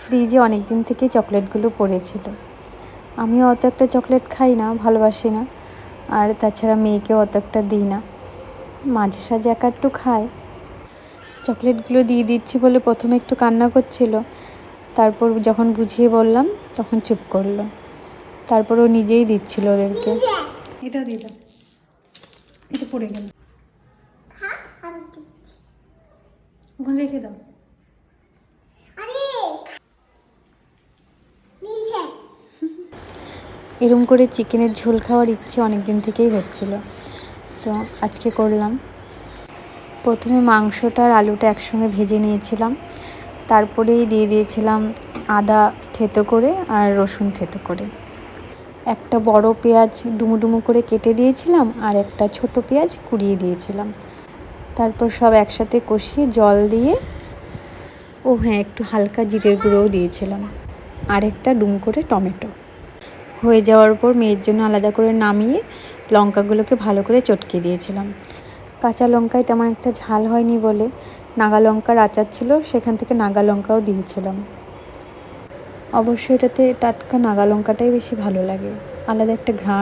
ফ্রিজে অনেক দিন থেকেই চকলেটগুলো পড়েছিল। আমিও অত একটা চকলেট খাই না, ভালোবাসি না, আর তাছাড়া মেয়েকেও অত একটা দিই না, মাঝে সাঝে এক একটু খাই। চকলেটগুলো দিয়ে দিচ্ছি বলে প্রথমে একটু কান্না করছিল, তারপর যখন বুঝিয়ে বললাম তখন চুপ করলো। তারপর ও নিজেই দিচ্ছিল ওদেরকে। এটা দিয়ে দাও, এটা পড়ে গেল, ওখানে রেখে দাও। এরম করে চিকেনের ঝোল খাওয়ার ইচ্ছে অনেক দিন থেকেই হচ্ছিল, তো আজকে করলাম। প্রথমে মাংসটা আর আলুটা একসঙ্গে ভেজে নিয়েছিলাম, তারপরেই দিয়ে দিয়েছিলাম আদা থেতো করে আর রসুন থেতো করে। একটা বড় পেঁয়াজ ডুমো ডুমো করে কেটে দিয়েছিলাম, আর একটা ছোট পেঁয়াজ কুড়িয়ে দিয়েছিলাম। তারপর সব একসাথে কষিয়ে জল দিয়ে, একটু হালকা জিরের গুঁড়োও দিয়েছিলাম, আর একটা ডুমো করে টমেটো। হয়ে যাওয়ার পর মেয়ের জন্য আলাদা করে নামিয়ে লঙ্কাগুলোকে ভালো করে চটকে দিয়েছিলাম। কাঁচা লঙ্কায় তেমন একটা ঝাল হয়নি বলে নাগা লঙ্কার আচার ছিল, সেখান থেকে নাগা লঙ্কাও দিয়েছিলাম। অবশ্যই এটাতে টাটকা নাগা লঙ্কাটাই বেশি ভালো লাগে, আলাদা একটা ঘ্রাণ।